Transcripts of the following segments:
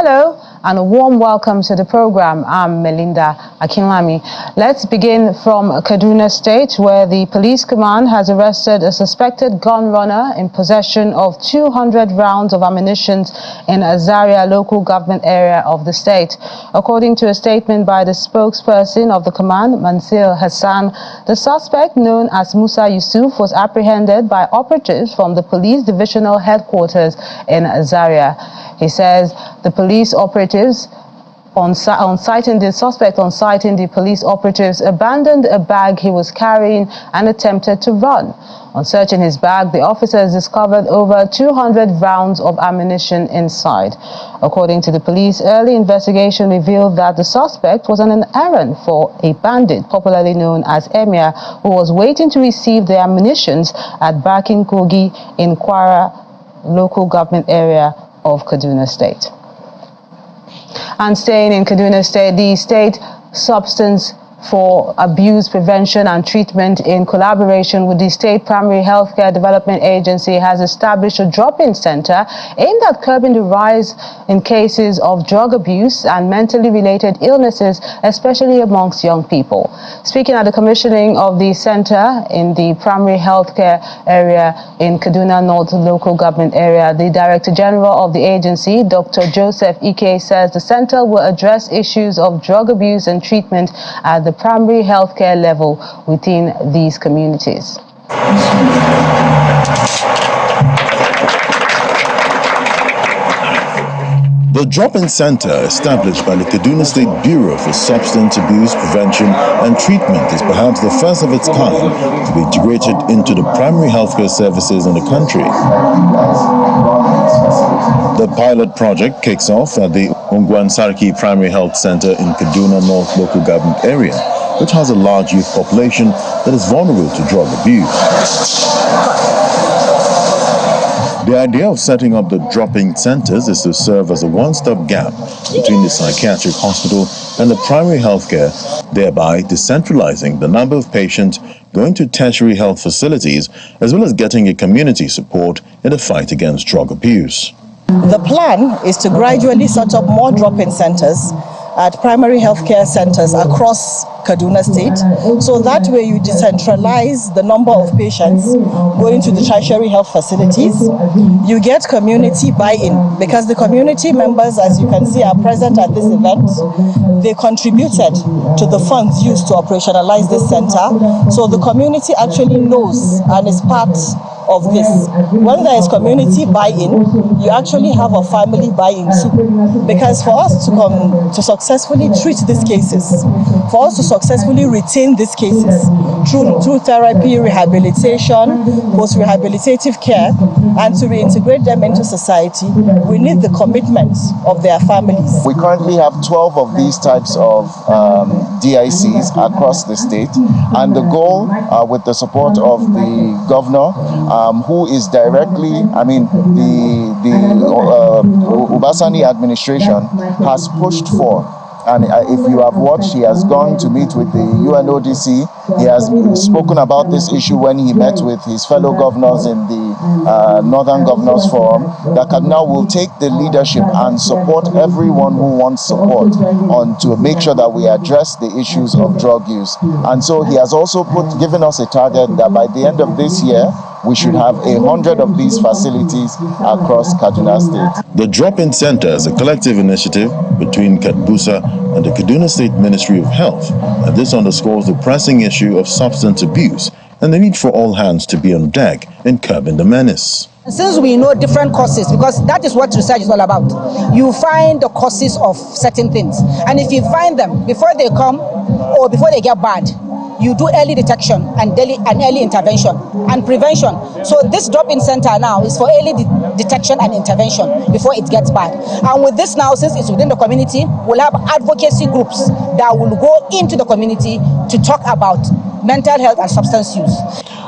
Hello and a warm welcome to the program. I'm Melinda Akinlami. Let's begin from Kaduna State, where the police command has arrested a suspected gun runner in possession of 200 rounds of ammunition in Zaria local government area of the state. According to a statement by the spokesperson of the command, Mansur Hassan, the suspect, known as Musa Yusuf, was apprehended by operatives from the police divisional headquarters in Zaria. He says the police operatives, on citing the police operatives, abandoned a bag he was carrying and attempted to run. On searching his bag, the officers discovered over 200 rounds of ammunition inside. According to the police, early investigation revealed that the suspect was on an errand for a bandit, popularly known as Emir, who was waiting to receive the ammunition at Bakin Kogi in Kwara local government area of Kaduna State. And staying in Kaduna State, the State Substance for Abuse Prevention and Treatment, in collaboration with the State Primary Healthcare Development Agency, has established a drop-in center aimed at curbing the rise in cases of drug abuse and mentally related illnesses, especially amongst young people. Speaking at the commissioning of the center in the primary healthcare area in Kaduna North local government area, the Director General of the agency, Dr. Joseph Ike, says the center will address issues of drug abuse and treatment at the primary healthcare level within these communities. The drop-in center, established by the Kaduna State Bureau for Substance Abuse Prevention and Treatment, is perhaps the first of its kind to be integrated into the primary healthcare services in the country. The pilot project kicks off at the Ungwan-Sarki Primary Health Center in Kaduna North local government area, which has a large youth population that is vulnerable to drug abuse. The idea of setting up the drop-in centers is to serve as a one-stop gap between the psychiatric hospital and the primary health care, thereby decentralizing the number of patients going to tertiary health facilities, as well as getting a community support in the fight against drug abuse. The plan is to gradually set up more drop-in centers at primary healthcare centers across Kaduna State, so that way you decentralize the number of patients going to the tertiary health facilities. You get community buy-in, because the community members, as you can see, are present at this event. They contributed to the funds used to operationalize this center, so the community actually knows and is part of this. When there is community buy-in, you actually have a family buy-in too. Because for us to successfully treat these cases, for us to successfully retain these cases through therapy, rehabilitation, post-rehabilitative care, and to reintegrate them into society, we need the commitment of their families. We currently have 12 of these types of DICs across the state, and the goal, with the support of the governor, who is directly, the Ubasani administration has pushed for. And if you have watched, he has gone to meet with the UNODC. He has spoken about this issue when he met with his fellow governors in the Northern Governors Forum, that Kaduna will take the leadership and support everyone who wants support to make sure that we address the issues of drug use. And so he has also given us a target that by the end of this year, we should have 100 of these facilities across Kaduna State. The drop-in center is a collective initiative between Kadbusa and the Kaduna State Ministry of Health, and this underscores the pressing issue of substance abuse and the need for all hands to be on deck in curbing the menace. Since we know different causes, because that is what research is all about, you find the causes of certain things, and if you find them before they come or before they get bad, you do early detection and early intervention and prevention. So this drop-in center now is for early detection and intervention before it gets bad. And with this now, since it's within the community, we'll have advocacy groups that will go into the community to talk about mental health and substance use.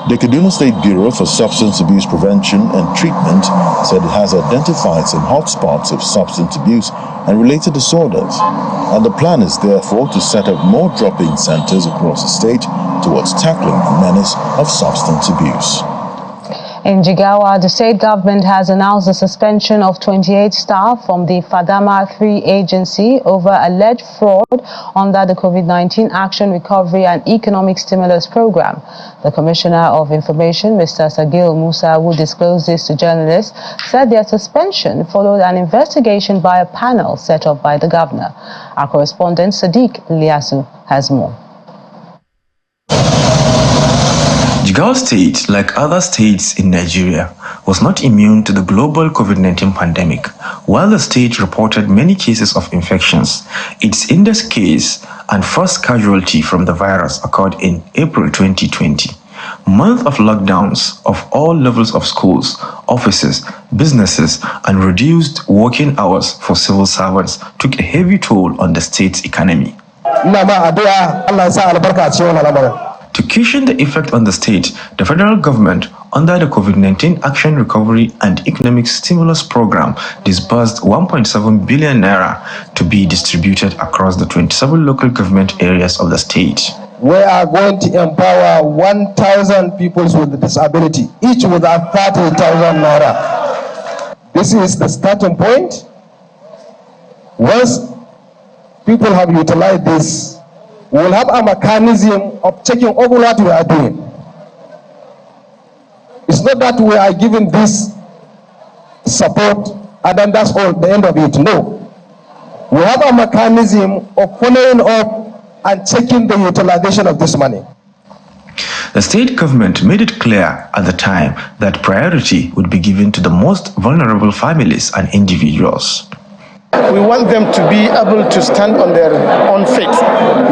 The Kaduna State Bureau for Substance Abuse Prevention and Treatment said it has identified some hotspots of substance abuse and related disorders, and the plan is therefore to set up more drop-in centers across the state towards tackling the menace of substance abuse. In Jigawa, the state government has announced the suspension of 28 staff from the Fadama 3 agency over alleged fraud under the COVID-19 Action, Recovery and Economic Stimulus Program. The Commissioner of Information, Mr. Sagil Musa, who disclosed this to journalists, said their suspension followed an investigation by a panel set up by the governor. Our correspondent, Sadiq Liasu, has more. Jigawa State, like other states in Nigeria, was not immune to the global COVID-19 pandemic. While the state reported many cases of infections, its index case and first casualty from the virus occurred in April 2020. Month of lockdowns of all levels of schools, offices, businesses, and reduced working hours for civil servants took a heavy toll on the state's economy. To cushion the effect on the state, the federal government, under the COVID-19 Action, Recovery and Economic Stimulus Program, disbursed 1.7 billion naira to be distributed across the 27 local government areas of the state. We are going to empower 1,000 people with disability, each with a 30,000 naira. This is the starting point. Once people have utilized this, we will have a mechanism of checking over what we are doing. It's not that we are giving this support and then that's all, the end of it. No. We have a mechanism of following up and checking the utilization of this money. The state government made it clear at the time that priority would be given to the most vulnerable families and individuals. We want them to be able to stand on their own feet,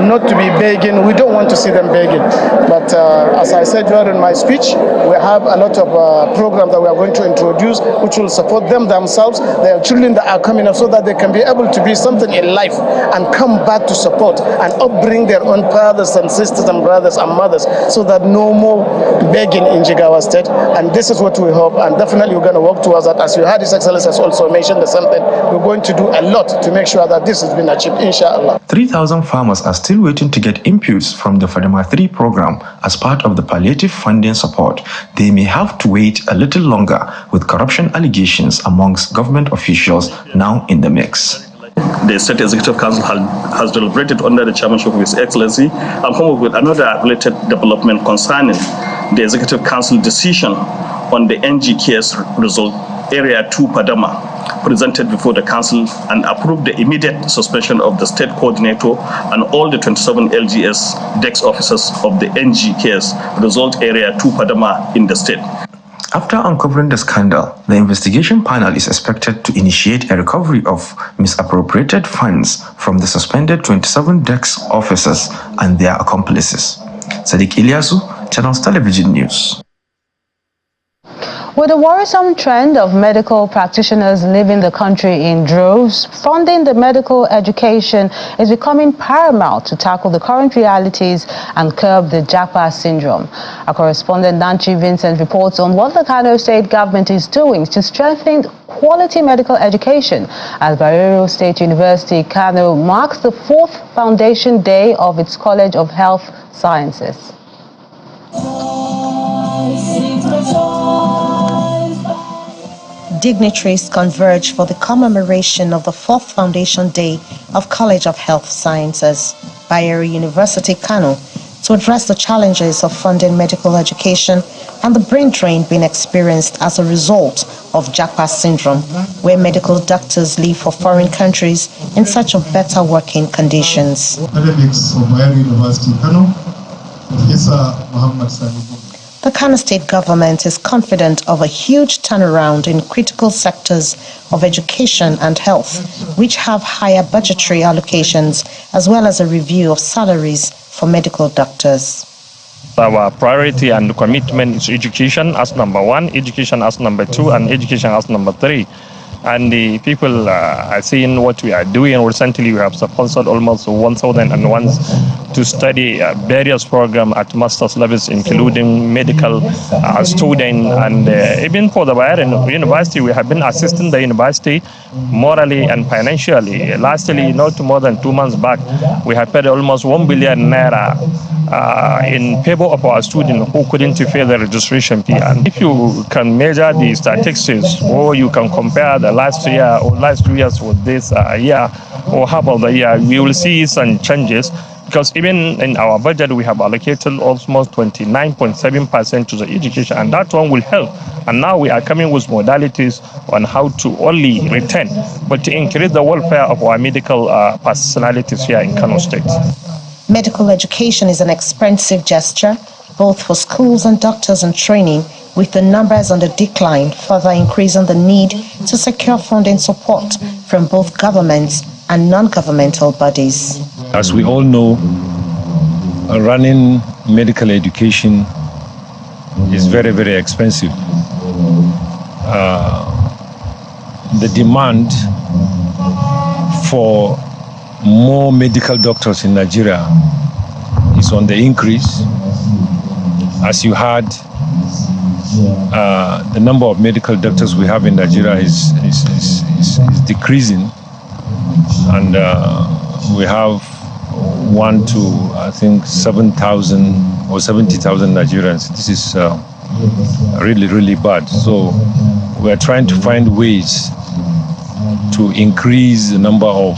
not to be begging. We don't want to see them begging. But as I said during my speech, we have a lot of programs that we are going to introduce which will support them themselves, their children that are coming up, so that they can be able to be something in life and come back to support and upbring their own fathers and sisters and brothers and mothers, so that no more begging in Jigawa State. And this is what we hope, and definitely we're going to work towards that. As you heard, His Excellency has also mentioned something. We're going to do a lot to make sure that this has been achieved, inshallah. 3,000 farmers are still waiting to get inputs from the Fadama 3 program as part of the palliative funding support. They may have to wait a little longer, with corruption allegations amongst government officials now in the mix. The State Executive Council has deliberated under the chairmanship of His Excellency and come up with another related development concerning the Executive Council decision on the NG case result Area 2 Padama, presented before the council and approved the immediate suspension of the state coordinator and all the 27 LGS DEX officers of the NG case result Area 2 Padama in the state. After uncovering the scandal, the investigation panel is expected to initiate a recovery of misappropriated funds from the suspended 27 DEX officers and their accomplices. Sadiq Ilyasu, Channels Television News. With the worrisome trend of medical practitioners leaving the country in droves, funding the medical education is becoming paramount to tackle the current realities and curb the Japa syndrome. Our correspondent Nanchi Vincent reports on what the Kano state government is doing to strengthen quality medical education as Bayero State University, Kano marks the 4th foundation day of its College of Health Sciences. Dignitaries converge for the commemoration of the 4th Foundation Day of College of Health Sciences, Bayero University, Kano, to address the challenges of funding medical education and the brain drain being experienced as a result of Japa syndrome, where medical doctors leave for foreign countries in search of better working conditions. Academics of Bayero University, Kano, Professor Muhammad Sani. The Kano state government is confident of a huge turnaround in critical sectors of education and health, which have higher budgetary allocations, as well as a review of salaries for medical doctors. Our priority and commitment is education as number 1, education as number 2, and education as number 3. And the people are seeing what we are doing. Recently, we have sponsored almost 1,001 to study various programs at master's levels, including medical student, and even for the Bayero University, we have been assisting the university morally and financially. Lastly, not more than 2 months back, we have paid almost 1 billion naira in favor of our students who couldn't pay the registration fee. And if you can measure the statistics, or you can compare the last year or last 2 years with this year or half of the year, we will see some changes. Because even in our budget, we have allocated almost 29.7% to the education, and that one will help. And now we are coming with modalities on how to only retain, but to increase the welfare of our medical personalities here in Kano State. Medical education is an expensive gesture, both for schools and doctors in training, with the numbers on the decline, further increasing the need to secure funding support from both governments and non-governmental bodies. As we all know, running medical education is very, very expensive. The demand for more medical doctors in Nigeria is on the increase. As you heard, the number of medical doctors we have in Nigeria is decreasing, and we have 7,000 or 70,000 Nigerians. This is really, really bad. So we are trying to find ways to increase the number of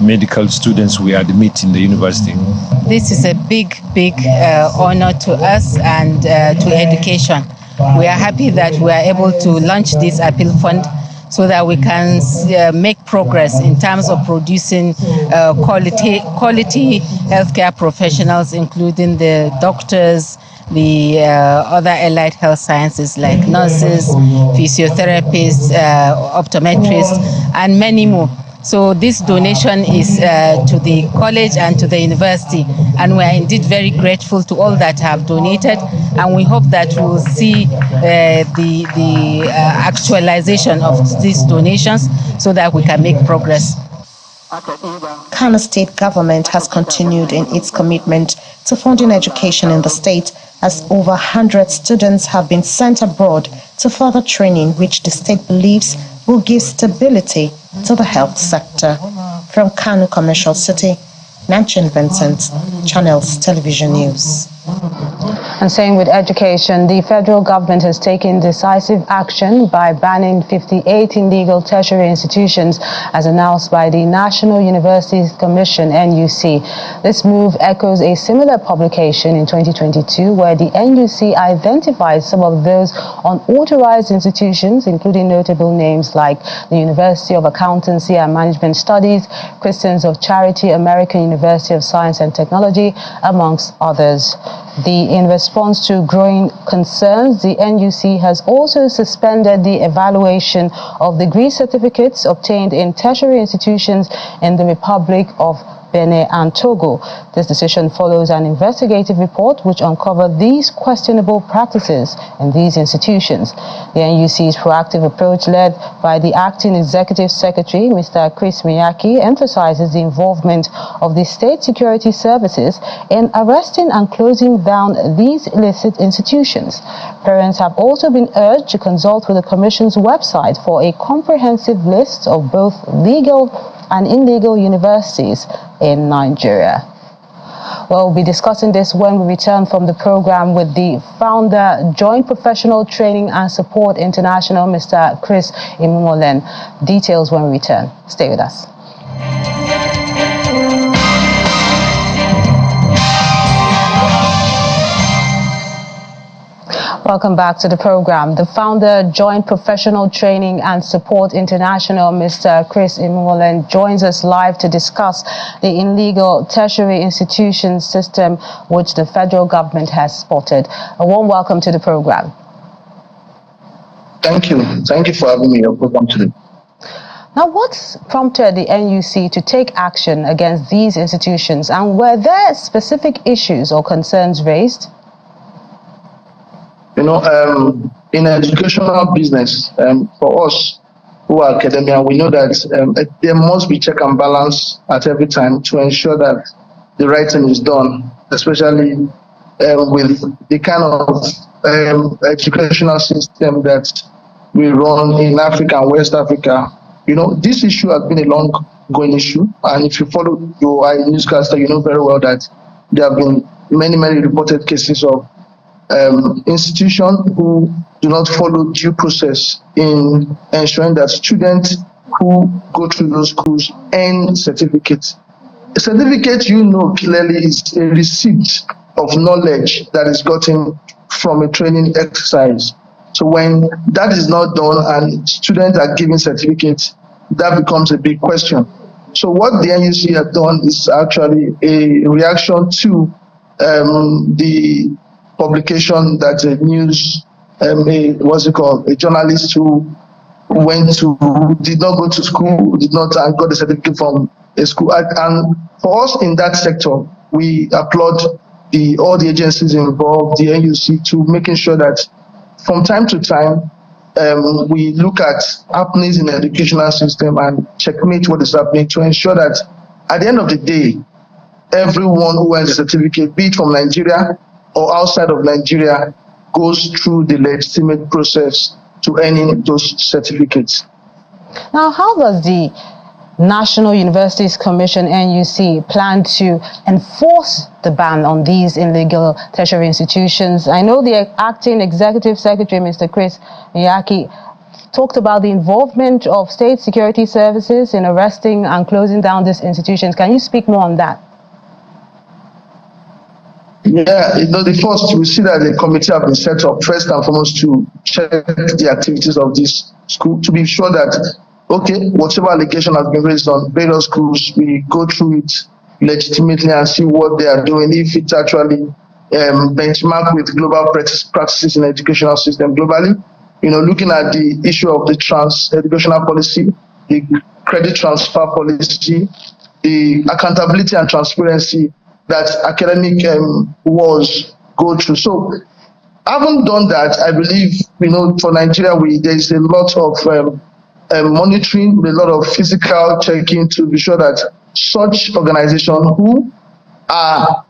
medical students we admit in the university. This is a big honor to us and to education. We are happy that we are able to launch this appeal fund so that we can make progress in terms of producing quality healthcare professionals, including the doctors, the other allied health sciences like nurses, physiotherapists, optometrists, and many more. So this donation is to the college and to the university, and we are indeed very grateful to all that have donated, and we hope that we will see the actualization of these donations so that we can make progress. Kano State government has continued in its commitment to funding education in the state, as over 100 students have been sent abroad to further training, which the state believes will give stability to the health sector. From Kano Commercial City, Nanchin Vincent, Channels Television News. And same with education, the federal government has taken decisive action by banning 58 illegal tertiary institutions as announced by the National Universities Commission, NUC. This move echoes a similar publication in 2022 where the NUC identified some of those unauthorized institutions, including notable names like the University of Accountancy and Management Studies, Christians of Charity, American University of Science and Technology, amongst others. In response to growing concerns, the NUC has also suspended the evaluation of degree certificates obtained in tertiary institutions in the Republic of Benin and Togo. This decision follows an investigative report which uncovered these questionable practices in these institutions. The NUC's proactive approach, led by the Acting Executive Secretary, Mr. Chris Miyake, emphasizes the involvement of the state security services in arresting and closing down these illicit institutions. Parents have also been urged to consult with the Commission's website for a comprehensive list of both legal and illegal universities in Nigeria. Well, we'll be discussing this when we return from the program with the founder, Joint Professional Training and Support International, Mr. Chris Imumolen. Details when we return. Stay with us. Welcome back to the program. The founder, Joint Professional Training and Support International, Mr. Chris Imumolen, joins us live to discuss the illegal tertiary institution system which the federal government has spotted. A warm welcome to the program. Thank you. Thank you for having me on your program today. Now, what's prompted the NUC to take action against these institutions, and were there specific issues or concerns raised? You know, in educational business, for us who are academia, we know that there must be check and balance at every time to ensure that the right thing is done, especially with the kind of educational system that we run in Africa and West Africa. You know, this issue has been a long-going issue, and if you follow, you are a newscaster, you know very well that there have been many reported cases of institutions who do not follow due process in ensuring that students who go through those schools earn certificates. A certificate, clearly is a receipt of knowledge that is gotten from a training exercise. So when that is not done and students are given certificates, that becomes a big question. So what the NUC has done is actually a reaction to the publication that a a journalist who did not go to school, did not and got a certificate from a school. And for us in that sector, we applaud all the agencies involved, the NUC, to making sure that from time to time, we look at happenings in the educational system and checkmate what is happening to ensure that at the end of the day, everyone who earns a certificate, be it from Nigeria or outside of Nigeria, goes through the legitimate process to earning those certificates. Now, how does the National Universities Commission, NUC, plan to enforce the ban on these illegal tertiary institutions? I know the acting executive secretary, Mr. Chris Miyaki, talked about the involvement of state security services in arresting and closing down these institutions. Can you speak more on that? Yeah, the first, we see that the committee have been set up first and foremost to check the activities of this school, to be sure that, okay, whatever allegation has been raised on various schools, we go through it legitimately and see what they are doing, if it's actually benchmark with global practices in the educational system globally. Looking at the issue of the educational policy, the credit transfer policy, the accountability and transparency that academic wars go through. So, having done that, I believe, for Nigeria, there is a lot of monitoring, a lot of physical checking to be sure that such organizations who are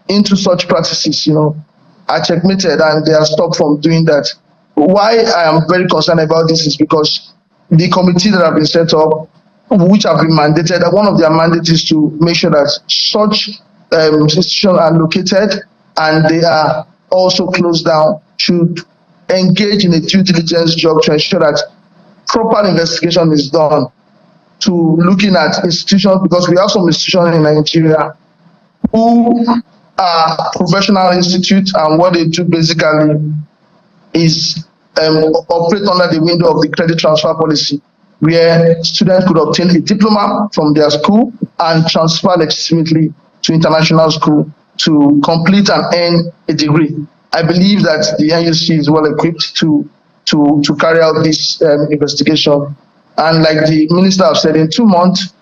into such practices, are checkmated and they are stopped from doing that. Why I am very concerned about this is because the committee that have been set up, which have been mandated, one of their mandates is to make sure that such institutions are located and they are also closed down, should engage in a due diligence job to ensure that proper investigation is done to looking at institutions, because we have some institutions in Nigeria who are professional institutes, and what they do basically is operate under the window of the credit transfer policy, where students could obtain a diploma from their school and transfer legitimately to international school to complete and earn a degree. I believe that the NUC is well equipped to carry out this investigation. And like the minister have said, in 2 months,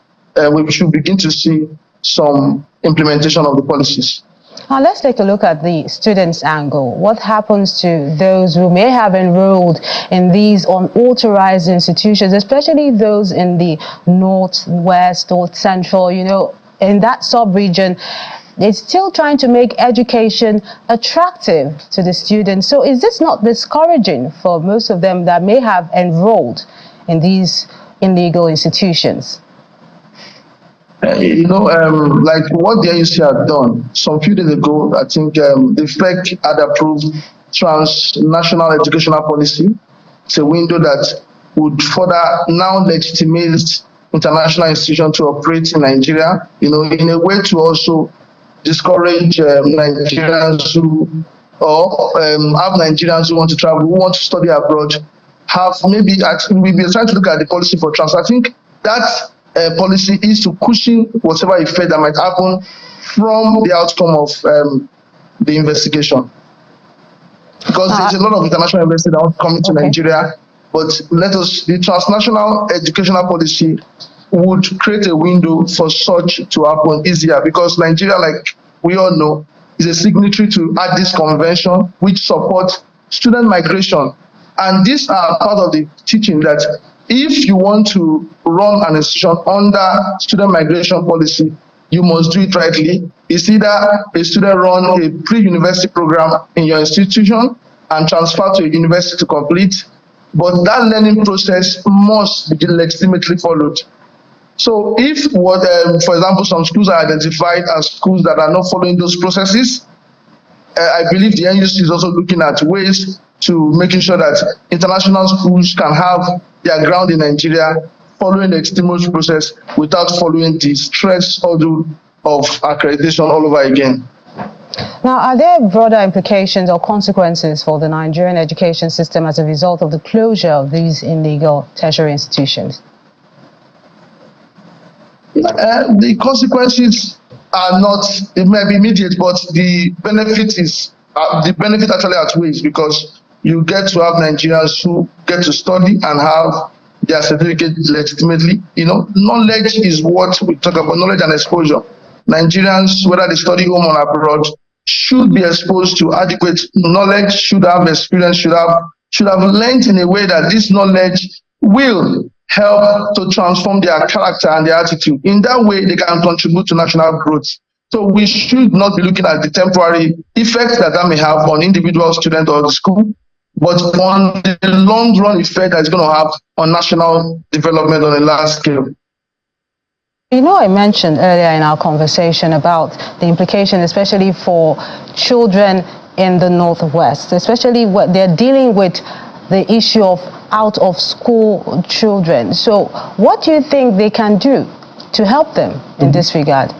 we should begin to see some implementation of the policies. Now let's take a look at the students' angle. What happens to those who may have enrolled in these unauthorized institutions, especially those in the Northwest or Central, in that sub-region? It's still trying to make education attractive to the students. So is this not discouraging for most of them that may have enrolled in these illegal institutions? Like what the NUC had done some few days ago, I think the FEC had approved transnational educational policy. It's a window that would further now legitimate international institutions to operate in Nigeria, in a way to also discourage Nigerians who, or have Nigerians who want to travel, who want to study abroad, we've been trying to look at the policy for transfer. I think that policy is to cushion whatever effect that might happen from the outcome of the investigation. Because there's a lot of international investors that want to come into Nigeria, but the transnational educational policy would create a window for such to happen easier, because Nigeria, like we all know, is a signatory to Addis Convention, which supports student migration. And these are part of the teaching that if you want to run an institution under student migration policy, you must do it rightly. It's either a student run a pre-university program in your institution and transfer to a university to complete, but that learning process must be legitimately followed. So if, for example, some schools are identified as schools that are not following those processes, I believe the NUC is also looking at ways to making sure that international schools can have their ground in Nigeria following the extinguish process without following the stress ordeal of accreditation all over again. Now, are there broader implications or consequences for the Nigerian education system as a result of the closure of these illegal tertiary institutions? The consequences are not, it may be immediate, but the benefit actually outweighs, because you get to have Nigerians who get to study and have their certificate legitimately. You know, knowledge is what we talk about, knowledge and exposure. Nigerians, whether they study home or abroad, should be exposed to adequate knowledge, should have experience, should have learned in a way that this knowledge will help to transform their character and their attitude. In that way, they can contribute to national growth. So we should not be looking at the temporary effects that may have on individual student or the school, but on the long run effect that it's going to have on national development on a large scale. You know, I mentioned earlier in our conversation about the implication, especially for children in the Northwest, especially what they're dealing with the issue of out of school children. So what do you think they can do to help them in this regard?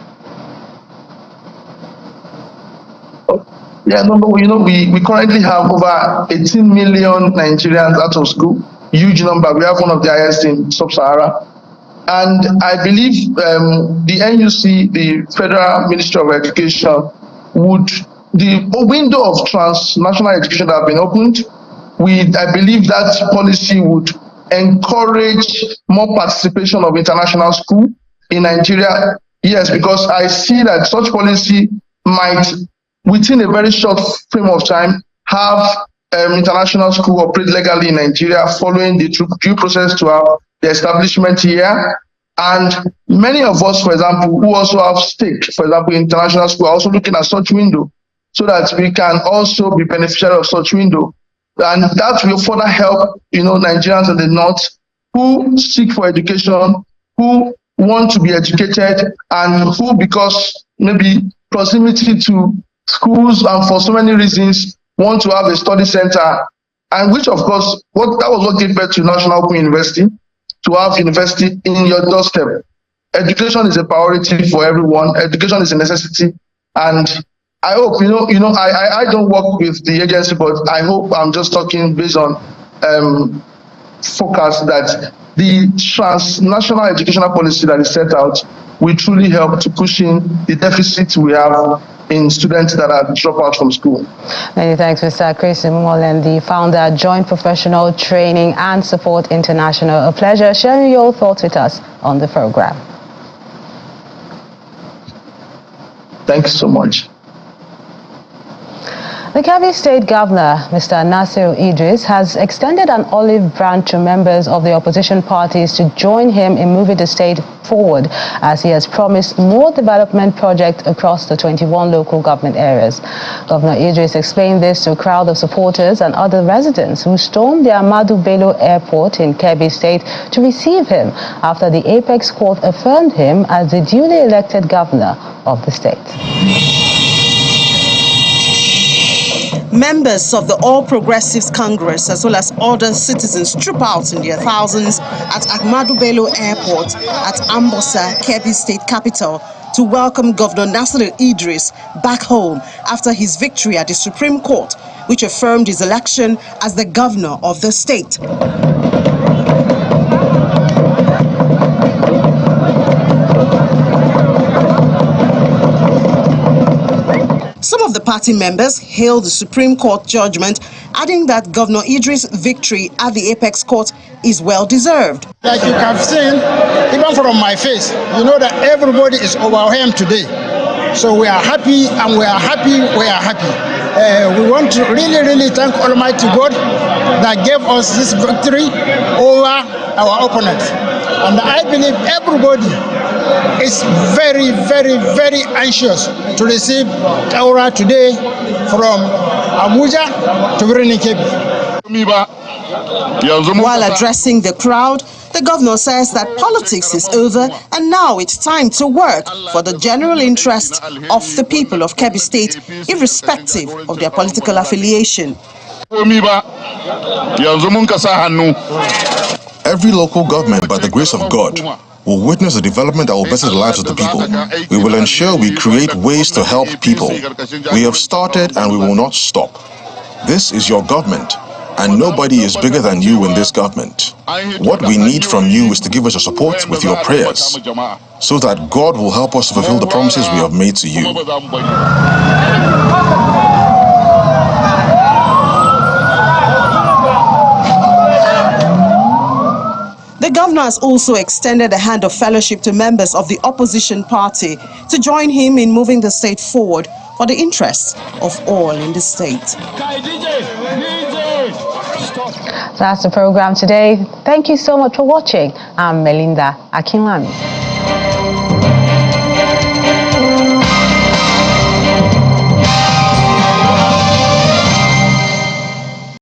Yeah, we currently have over 18 million Nigerians out of school. Huge number. We have one of the highest in Sub-Sahara. And I believe the NUC, the Federal Ministry of Education, the window of transnational education that have been opened, I believe that policy would encourage more participation of international school in Nigeria. Yes, because I see that such policy might, within a very short frame of time, have international school operate legally in Nigeria, following the due process to have the establishment here. And many of us, for example, who also have stake, for example, in international school, are also looking at such window so that we can also be beneficiary of such window. And that will further help, Nigerians in the North who seek for education, who want to be educated, and who, because maybe proximity to schools and for so many reasons, want to have a study center, and which, of course, that was what gave birth to National Open University, to have university in your doorstep. Education is a priority for everyone. Education is a necessity, and I hope, I don't work with the agency, but I hope I'm just talking based on forecast that the transnational educational policy that is set out will truly help to cushion the deficit we have in students that are drop out from school. Many thanks, Mr. Chris Molen, the founder, Joint Professional Training and Support International. A pleasure sharing your thoughts with us on the program. Thanks so much. The Kebbi State Governor, Mr. Nasir Idris, has extended an olive branch to members of the opposition parties to join him in moving the state forward, as he has promised more development projects across the 21 local government areas. Governor Idris explained this to a crowd of supporters and other residents who stormed the Ahmadu Bello Airport in Kebbi State to receive him after the Apex Court affirmed him as the duly elected governor of the state. Members of the All Progressives Congress, as well as other citizens, troop out in their thousands at Ahmadu Bello Airport at Ambosa, Kebbi State capital, to welcome Governor Nasir Idris back home after his victory at the Supreme Court, which affirmed his election as the governor of the state. Some of the party members hailed the Supreme Court judgment, adding that Governor Idris' victory at the Apex Court is well-deserved. Like you have seen, even from my face, you know that everybody is overwhelmed today. So we are happy, and we are happy, we are happy. We want to really thank Almighty God that gave us this victory over our opponents. And I believe everybody is very anxious to receive Kaura today from Abuja to Birnin Kebbi. While addressing the crowd, The governor says that politics is over and now it's time to work for the general interest of the people of Kebbi State, irrespective of their political affiliation. Every local government, by the grace of God, will witness a development that will better the lives of the people. We will ensure we create ways to help people. We have started and we will not stop. This is your government, and nobody is bigger than you in this government. What we need from you is to give us your support with your prayers, so that God will help us to fulfill the promises we have made to you. The governor has also extended a hand of fellowship to members of the opposition party to join him in moving the state forward for the interests of all in the state. That's the program today. Thank you so much for watching. I'm Melinda Akinlami.